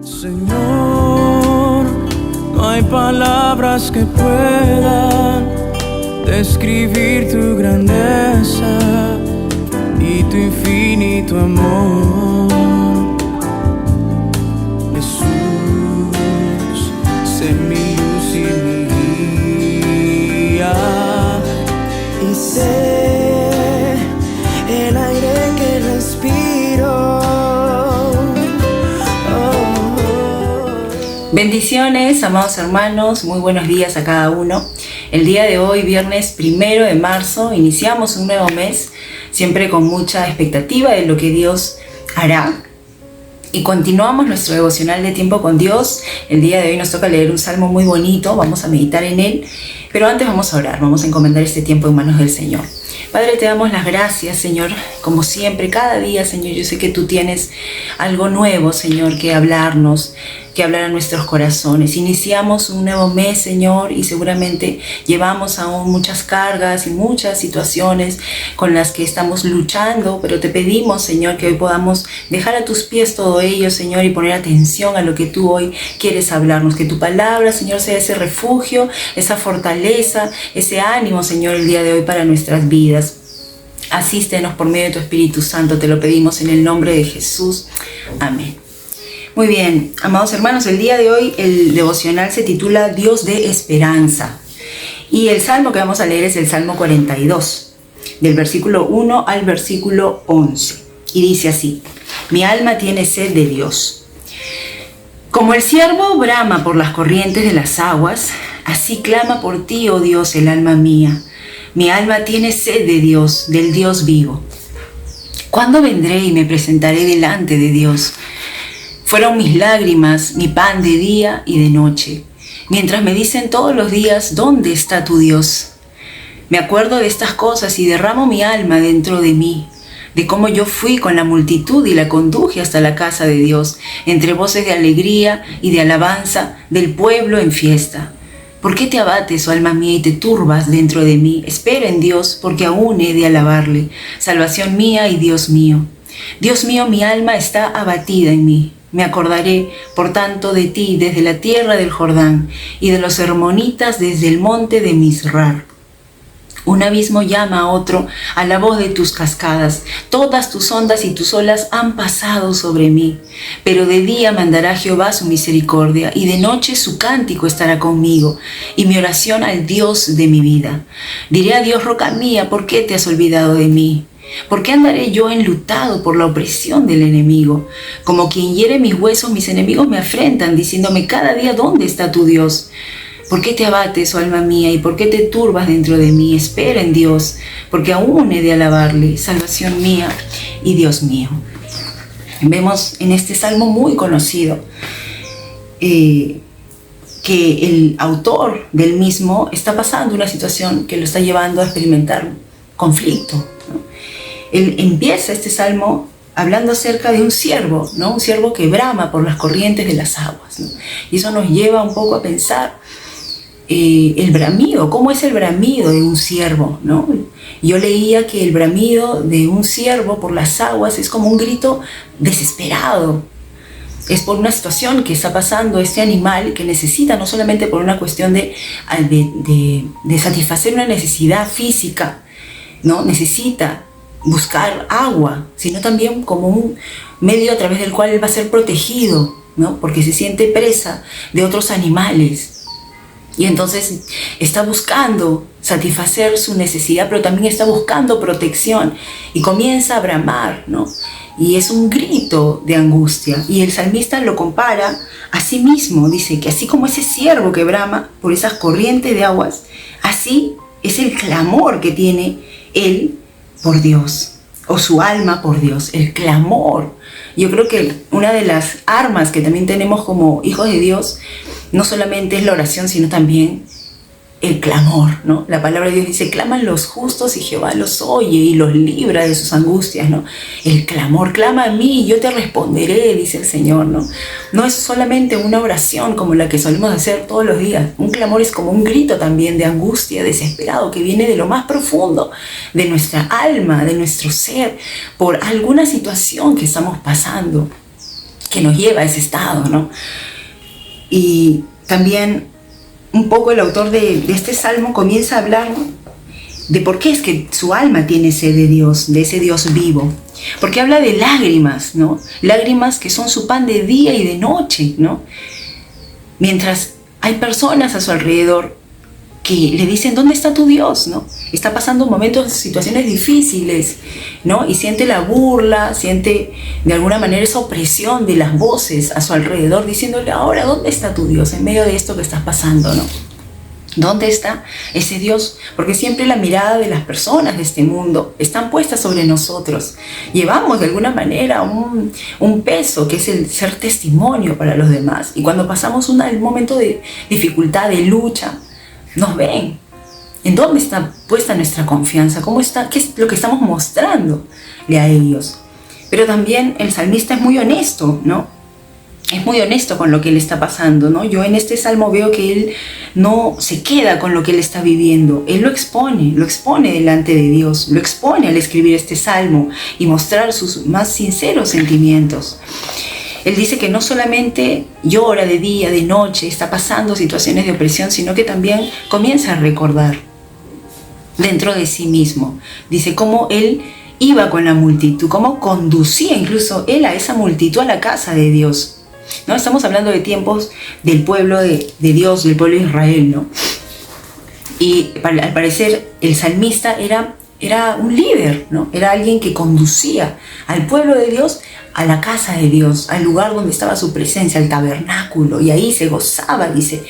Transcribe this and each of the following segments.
Señor, no hay palabras que puedan describir tu grandeza y tu infinito amor. Jesús, sé mi luz y mi guía, y sé el aire que respiro. Bendiciones, amados hermanos, muy buenos días a cada uno. El día de hoy, viernes 1 de marzo, iniciamos un nuevo mes, siempre con mucha expectativa de lo que Dios hará. Y continuamos nuestro devocional de tiempo con Dios. El día de hoy nos toca leer un salmo muy bonito, vamos a meditar en él. Pero antes vamos a orar, vamos a encomendar este tiempo en manos del Señor. Padre, te damos las gracias, Señor, como siempre, cada día, Señor. Yo sé que tú tienes algo nuevo, Señor, que hablarnos, que hablar a nuestros corazones. Iniciamos un nuevo mes, Señor, y seguramente llevamos aún muchas cargas y muchas situaciones con las que estamos luchando, pero te pedimos, Señor, que hoy podamos dejar a tus pies todo ello, Señor, y poner atención a lo que tú hoy quieres hablarnos. Que tu palabra, Señor, sea ese refugio, esa fortaleza, ese ánimo, Señor, el día de hoy para nuestras vidas. Asístenos por medio de tu Espíritu Santo, te lo pedimos en el nombre de Jesús. Amén. Muy bien, amados hermanos, el día de hoy el devocional se titula Dios de Esperanza. Y el salmo que vamos a leer es el Salmo 42, del versículo 1 al versículo 11. Y dice así: Mi alma tiene sed de Dios. Como el ciervo brama por las corrientes de las aguas, así clama por ti, oh Dios, el alma mía. Mi alma tiene sed de Dios, del Dios vivo. ¿Cuándo vendré y me presentaré delante de Dios? Fueron mis lágrimas, mi pan de día y de noche, mientras me dicen todos los días, ¿dónde está tu Dios? Me acuerdo de estas cosas y derramo mi alma dentro de mí, de cómo yo fui con la multitud y la conduje hasta la casa de Dios, entre voces de alegría y de alabanza del pueblo en fiesta. ¿Por qué te abates, oh alma mía, y te turbas dentro de mí? Espera en Dios, porque aún he de alabarle, salvación mía y Dios mío. Dios mío, mi alma está abatida en mí. Me acordaré, por tanto, de ti desde la tierra del Jordán y de los hermonitas desde el monte de Misrar. Un abismo llama a otro a la voz de tus cascadas. Todas tus ondas y tus olas han pasado sobre mí. Pero de día mandará Jehová su misericordia y de noche su cántico estará conmigo y mi oración al Dios de mi vida. Diré a Dios, roca mía, ¿por qué te has olvidado de mí? ¿Por qué andaré yo enlutado por la opresión del enemigo? Como quien hiere mis huesos, mis enemigos me afrentan, diciéndome cada día, ¿dónde está tu Dios? ¿Por qué te abates, oh alma mía, y por qué te turbas dentro de mí? Espera en Dios, porque aún he de alabarle, salvación mía y Dios mío. Vemos en este salmo muy conocido que el autor del mismo está pasando una situación que lo está llevando a experimentar conflicto, ¿no? Él empieza este salmo hablando acerca de un ciervo, ¿no? Un ciervo que brama por las corrientes de las aguas, ¿no? Y eso nos lleva un poco a pensar el bramido, ¿cómo es el bramido de un ciervo, ¿no? Yo leía que el bramido de un ciervo por las aguas es como un grito desesperado. Es por una situación que está pasando este animal que necesita, no solamente por una cuestión de satisfacer una necesidad física, ¿no? Necesita buscar agua, sino también como un medio a través del cual él va a ser protegido, ¿no? Porque se siente presa de otros animales. Y entonces está buscando satisfacer su necesidad, pero también está buscando protección y comienza a bramar, ¿no? Y es un grito de angustia. Y el salmista lo compara a sí mismo. Dice que así como ese ciervo que brama por esas corrientes de aguas, así es el clamor que tiene él por Dios, o su alma por Dios, el clamor. Yo creo que una de las armas que también tenemos como hijos de Dios no solamente es la oración, sino también el clamor, ¿no? La palabra de Dios dice, claman los justos y Jehová los oye y los libra de sus angustias, ¿no? El clamor, clama a mí y yo te responderé, dice el Señor, ¿no? No es solamente una oración como la que solemos hacer todos los días. Un clamor es como un grito también de angustia, desesperado, que viene de lo más profundo de nuestra alma, de nuestro ser, por alguna situación que estamos pasando. que nos lleva a ese estado, ¿no? Y también un poco el autor de este salmo comienza a hablar, ¿no?, de por qué es que su alma tiene sed de Dios, de ese Dios vivo. Porque habla de lágrimas, ¿no? Lágrimas que son su pan de día y de noche, ¿no? Mientras hay personas a su alrededor que le dicen, ¿dónde está tu Dios?, ¿no? Está pasando momentos, situaciones difíciles, ¿no? Y siente la burla, siente de alguna manera esa opresión de las voces a su alrededor, diciéndole, ahora, ¿dónde está tu Dios en medio de esto que estás pasando, ¿no? ¿Dónde está ese Dios? Porque siempre la mirada de las personas de este mundo están puestas sobre nosotros. Llevamos de alguna manera un peso que es el ser testimonio para los demás. Y cuando pasamos un momento de dificultad, de lucha, nos ven. ¿En dónde está puesta nuestra confianza? ¿Cómo está? ¿Qué es lo que estamos mostrándole a ellos? Pero también el salmista es muy honesto, ¿no? Es muy honesto con lo que él está pasando, ¿no? Yo en este salmo veo que él no se queda con lo que él está viviendo. Él lo expone delante de Dios, lo expone al escribir este salmo y mostrar sus más sinceros sentimientos. Él dice que no solamente llora de día, de noche, está pasando situaciones de opresión, sino que también comienza a recordar dentro de sí mismo. Dice cómo él iba con la multitud, cómo conducía incluso él a esa multitud a la casa de Dios, ¿no? Estamos hablando de tiempos del pueblo de Dios, del pueblo de Israel, ¿no? Y al parecer el salmista era un líder, ¿no? Era alguien que conducía al pueblo de Dios a la casa de Dios, al lugar donde estaba su presencia, al tabernáculo, y ahí se gozaba, dice,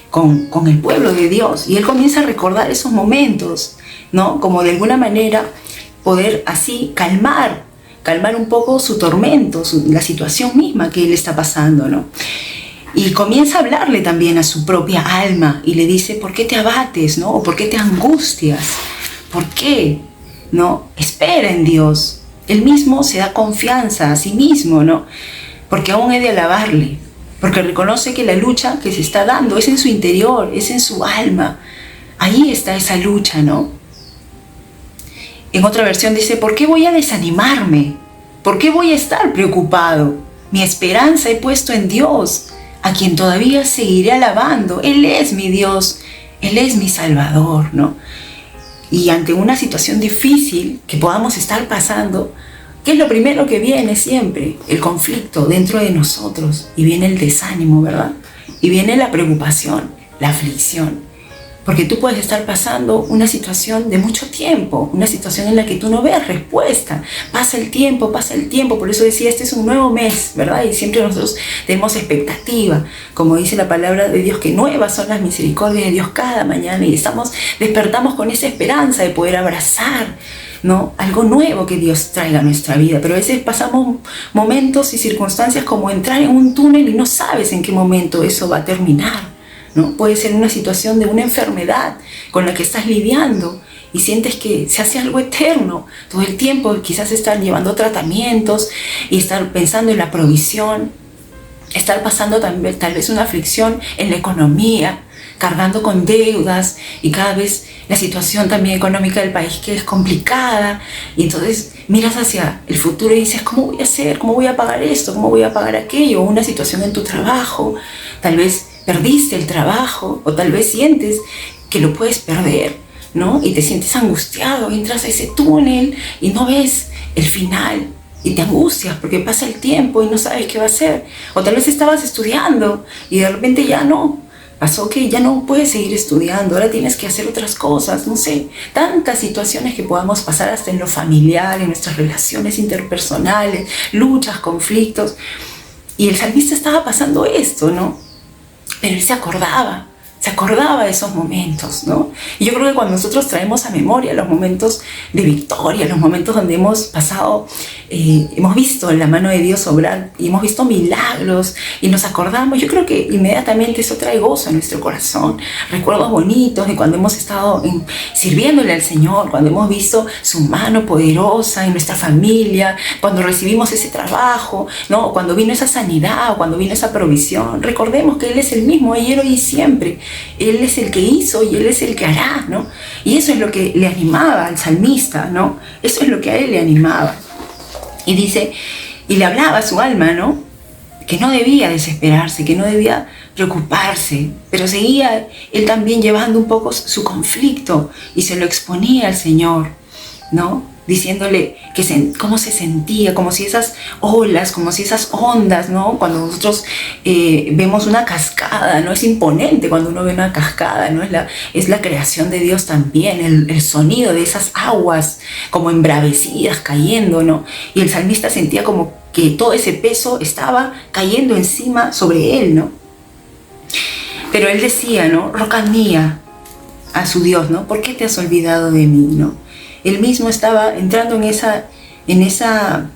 con el pueblo de Dios. Y él comienza a recordar esos momentos, ¿no? Como de alguna manera poder así calmar un poco su tormento, la situación misma que él está pasando, ¿no? Y comienza a hablarle también a su propia alma y le dice, ¿por qué te abates, no? ¿O por qué te angustias? ¿Por qué? ¿No? Espera en Dios. Él mismo se da confianza a sí mismo, ¿no? Porque aún he de alabarle, porque reconoce que la lucha que se está dando es en su interior, es en su alma. Ahí está esa lucha, ¿no? En otra versión dice, ¿por qué voy a desanimarme? ¿Por qué voy a estar preocupado? Mi esperanza he puesto en Dios, a quien todavía seguiré alabando. Él es mi Dios, Él es mi Salvador, ¿no? Y ante una situación difícil que podamos estar pasando, ¿qué es lo primero que viene siempre? El conflicto dentro de nosotros. Y viene el desánimo, ¿verdad? Y viene la preocupación, la aflicción. Porque tú puedes estar pasando una situación de mucho tiempo, una situación en la que tú no ves respuesta. Pasa el tiempo, por eso decía, este es un nuevo mes, ¿verdad? Y siempre nosotros tenemos expectativa, como dice la palabra de Dios, que nuevas son las misericordias de Dios cada mañana y despertamos con esa esperanza de poder abrazar, ¿no?, algo nuevo que Dios traiga a nuestra vida. Pero a veces pasamos momentos y circunstancias como entrar en un túnel y no sabes en qué momento eso va a terminar, ¿no? Puede ser una situación de una enfermedad con la que estás lidiando y sientes que se hace algo eterno todo el tiempo, quizás estar llevando tratamientos y estar pensando en la provisión, estar pasando también, tal vez una aflicción en la economía, cargando con deudas y cada vez la situación también económica del país que es complicada, y entonces miras hacia el futuro y dices, ¿cómo voy a hacer? ¿Cómo voy a pagar esto? ¿Cómo voy a pagar aquello? Una situación en tu trabajo, tal vez perdiste el trabajo o tal vez sientes que lo puedes perder, ¿no? Y te sientes angustiado, entras a ese túnel y no ves el final y te angustias porque pasa el tiempo y no sabes qué va a hacer. O tal vez estabas estudiando y de repente ya no, pasó que ya no puedes seguir estudiando, ahora tienes que hacer otras cosas, no sé, tantas situaciones que podamos pasar hasta en lo familiar, en nuestras relaciones interpersonales, luchas, conflictos. Y el salmista estaba pasando esto, ¿no? Pero él se acordaba de esos momentos, ¿no? Y yo creo que cuando nosotros traemos a memoria los momentos de victoria, los momentos donde hemos pasado, hemos visto la mano de Dios obrar y hemos visto milagros y nos acordamos, yo creo que inmediatamente eso trae gozo a nuestro corazón, recuerdos bonitos de cuando hemos estado sirviéndole al Señor, cuando hemos visto su mano poderosa en nuestra familia, cuando recibimos ese trabajo, ¿no? Cuando vino esa sanidad, cuando vino esa provisión. Recordemos que Él es el mismo ayer, hoy y siempre. Él es el que hizo y Él es el que hará, ¿no? Y eso es lo que le animaba al salmista, ¿no? Eso es lo que a él le animaba. Y dice, y le hablaba a su alma, ¿no? que no debía desesperarse, que no debía preocuparse, pero seguía él también llevando un poco su conflicto y se lo exponía al Señor, ¿no? Diciéndole cómo se sentía, como si esas olas, como si esas ondas, ¿no? Cuando nosotros vemos una cascada, ¿no? Es imponente cuando uno ve una cascada, ¿no? Es la creación de Dios también, el sonido de esas aguas como embravecidas cayendo, ¿no? Y el salmista sentía como que todo ese peso estaba cayendo encima sobre él, ¿no? Pero él decía, ¿no? Roca mía, a su Dios, ¿no? ¿Por qué te has olvidado de mí, ¿no? Él mismo estaba entrando en esa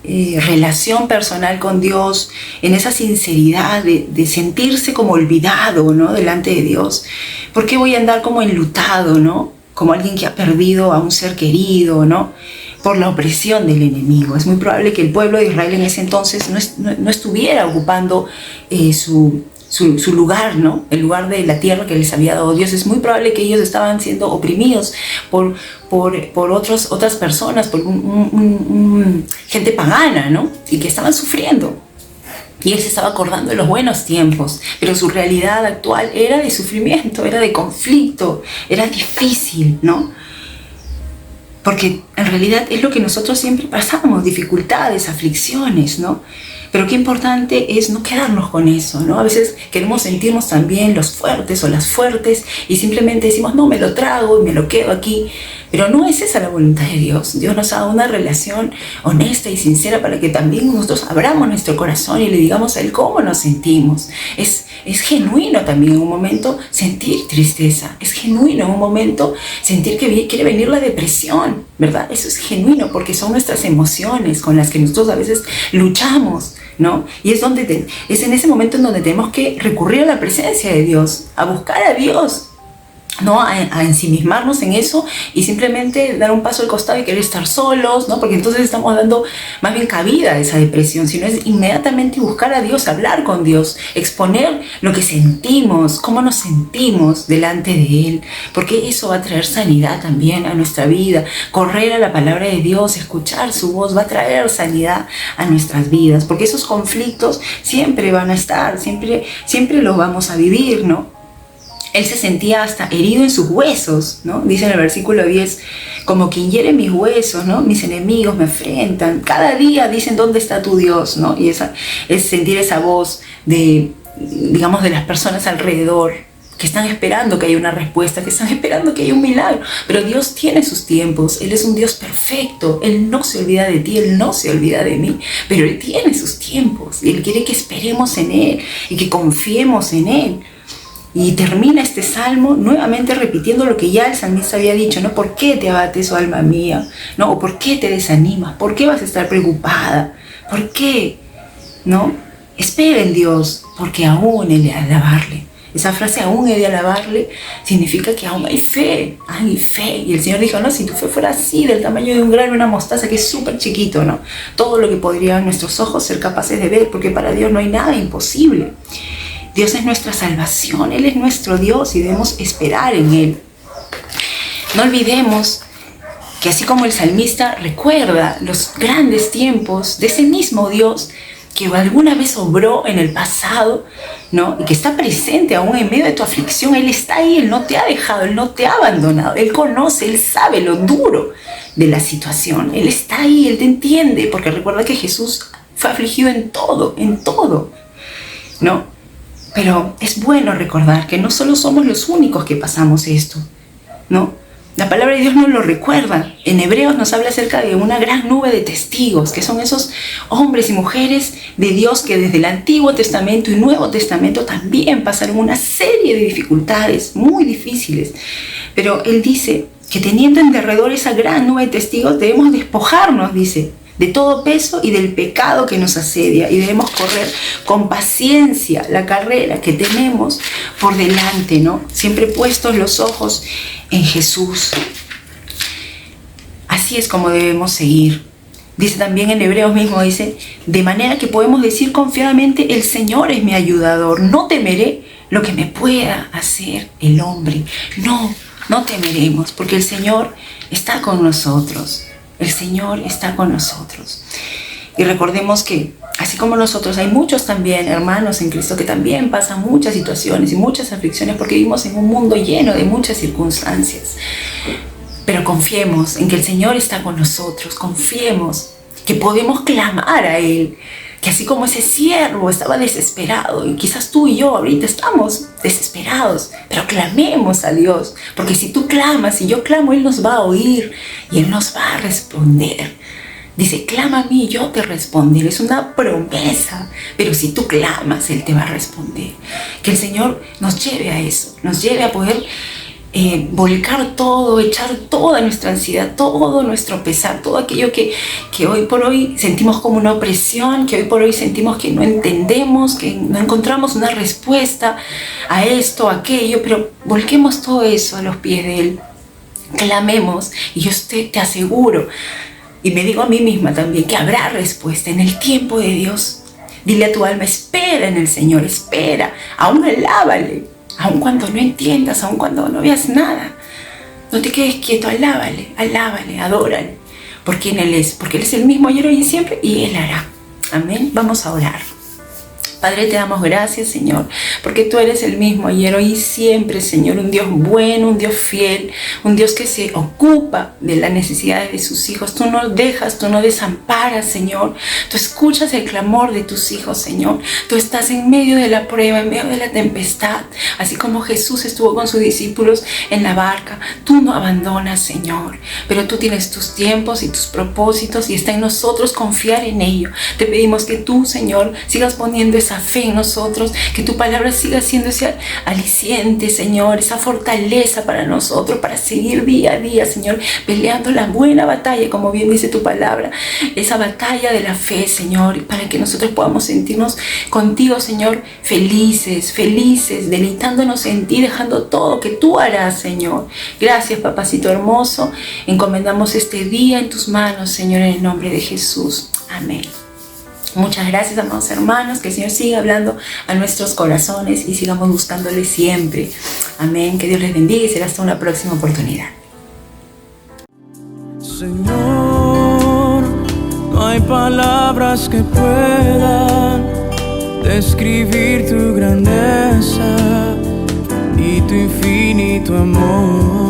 relación personal con Dios, en esa sinceridad de sentirse como olvidado, ¿no? Delante de Dios. ¿Por qué voy a andar como enlutado, ¿no? Como alguien que ha perdido a un ser querido, ¿no? Por la opresión del enemigo. Es muy probable que el pueblo de Israel en ese entonces no estuviera ocupando su lugar, ¿no? El lugar de la tierra que les había dado Dios. Es muy probable que ellos estaban siendo oprimidos por otras personas, por gente pagana, ¿no? Y que estaban sufriendo. Y él se estaba acordando de los buenos tiempos, pero su realidad actual era de sufrimiento, era de conflicto, era difícil, ¿no? Porque en realidad es lo que nosotros siempre pasamos, dificultades, aflicciones, ¿no? Pero qué importante es no quedarnos con eso, ¿no? A veces queremos sentirnos también los fuertes o las fuertes y simplemente decimos, no, me lo trago y me lo quedo aquí. Pero no es esa la voluntad de Dios. Dios nos ha dado una relación honesta y sincera para que también nosotros abramos nuestro corazón y le digamos a Él cómo nos sentimos. Es genuino también en un momento sentir tristeza. Es genuino en un momento sentir que quiere venir la depresión, ¿verdad? Eso es genuino porque son nuestras emociones con las que nosotros a veces luchamos, ¿no? Y es en ese momento en donde tenemos que recurrir a la presencia de Dios, a buscar a Dios, no a ensimismarnos en eso y simplemente dar un paso al costado y querer estar solos, ¿no? Porque entonces estamos dando más bien cabida a esa depresión, sino es inmediatamente buscar a Dios, hablar con Dios, exponer lo que sentimos, cómo nos sentimos delante de Él, porque eso va a traer sanidad también a nuestra vida. Correr a la palabra de Dios, escuchar su voz va a traer sanidad a nuestras vidas, porque esos conflictos siempre van a estar, siempre los vamos a vivir, ¿no? Él se sentía hasta herido en sus huesos, ¿no? Dice en el versículo 10, como quien hiere mis huesos, ¿no? Mis enemigos me afrentan. Cada día dicen, ¿dónde está tu Dios? ¿No? Y es sentir esa voz de las personas alrededor que están esperando que haya una respuesta, que están esperando que haya un milagro. Pero Dios tiene sus tiempos. Él es un Dios perfecto. Él no se olvida de ti, Él no se olvida de mí. Pero Él tiene sus tiempos. Y Él quiere que esperemos en Él y que confiemos en Él. Y termina este salmo nuevamente repitiendo lo que ya el salmista había dicho, ¿no? ¿Por qué te abates, oh alma mía? ¿No? ¿O por qué te desanimas? ¿Por qué vas a estar preocupada? ¿Por qué? ¿No? Espera en Dios, porque aún he de alabarle. Esa frase, aún he de alabarle, significa que aún hay fe, hay fe. Y el Señor dijo, no, si tu fe fuera así, del tamaño de un grano de una mostaza, que es súper chiquito, ¿no? Todo lo que podrían nuestros ojos ser capaces de ver, porque para Dios no hay nada imposible. Dios es nuestra salvación, Él es nuestro Dios y debemos esperar en Él. No olvidemos que así como el salmista recuerda los grandes tiempos de ese mismo Dios que alguna vez obró en el pasado, ¿no? Y que está presente aún en medio de tu aflicción, Él está ahí, Él no te ha dejado, Él no te ha abandonado, Él conoce, Él sabe lo duro de la situación, Él está ahí, Él te entiende, porque recuerda que Jesús fue afligido en todo, ¿no? Pero es bueno recordar que no solo somos los únicos que pasamos esto, ¿no? La palabra de Dios nos lo recuerda. En Hebreos nos habla acerca de una gran nube de testigos, que son esos hombres y mujeres de Dios que desde el Antiguo Testamento y Nuevo Testamento también pasaron una serie de dificultades muy difíciles. Pero Él dice que teniendo en derredor esa gran nube de testigos, debemos despojarnos, dice, de todo peso y del pecado que nos asedia, y debemos correr con paciencia la carrera que tenemos por delante, ¿no? Siempre puestos los ojos en Jesús. Así es como debemos seguir. Dice también en Hebreos mismo, dice, de manera que podemos decir confiadamente, el Señor es mi ayudador, no temeré lo que me pueda hacer el hombre. No temeremos, porque el Señor está con nosotros. El Señor está con nosotros. Y recordemos que así así como nosotros, hay muchos también hermanos en Cristo que también pasan muchas situaciones y muchas aflicciones porque vivimos en un mundo lleno de muchas circunstancias. Pero confiemos en que el Señor está con nosotros, confiemos que podemos clamar a Él, que así como ese siervo estaba desesperado, y quizás tú y yo ahorita estamos desesperados, pero clamemos a Dios, porque si tú clamas y yo clamo, Él nos va a oír y Él nos va a responder. Dice, clama a mí y yo te responderé. Es una promesa, pero si tú clamas, Él te va a responder. Que el Señor nos lleve a eso, nos lleve a poder volcar todo, echar toda nuestra ansiedad, todo nuestro pesar, todo aquello que hoy por hoy sentimos como una opresión, que hoy por hoy sentimos que no entendemos, que no encontramos una respuesta a esto, a aquello, pero volquemos todo eso a los pies de Él, clamemos y yo te aseguro, y me digo a mí misma también, que habrá respuesta en el tiempo de Dios. Dile a tu alma, espera en el Señor, espera, aún alábale. Aun cuando no entiendas, aun cuando no veas nada, no te quedes quieto, alábale, adórale, porque Él es el mismo ayer, hoy y siempre, y Él hará. Amén. Vamos a orar. Padre, te damos gracias, Señor, porque tú eres el mismo ayer, hoy y siempre, Señor, un Dios bueno, un Dios fiel, un Dios que se ocupa de las necesidades de sus hijos. Tú no dejas, tú no desamparas, Señor. Tú escuchas el clamor de tus hijos, Señor. Tú estás en medio de la prueba, en medio de la tempestad, así como Jesús estuvo con sus discípulos en la barca. Tú no abandonas, Señor, pero tú tienes tus tiempos y tus propósitos y está en nosotros confiar en ello. Te pedimos que tú, Señor, sigas poniendo esa fe en nosotros, que tu palabra siga siendo ese aliciente, Señor, esa fortaleza para nosotros, para seguir día a día, Señor, peleando la buena batalla, como bien dice tu palabra, esa batalla de la fe, Señor, para que nosotros podamos sentirnos contigo, Señor, felices, deleitándonos en ti, dejando todo que tú harás, Señor. Gracias, papacito hermoso, encomendamos este día en tus manos, Señor, en el nombre de Jesús. Amén. Muchas gracias, amados hermanos, que el Señor siga hablando a nuestros corazones y sigamos buscándole siempre. Amén, que Dios les bendiga y será hasta una próxima oportunidad. Señor, no hay palabras que puedan describir tu grandeza y tu infinito amor.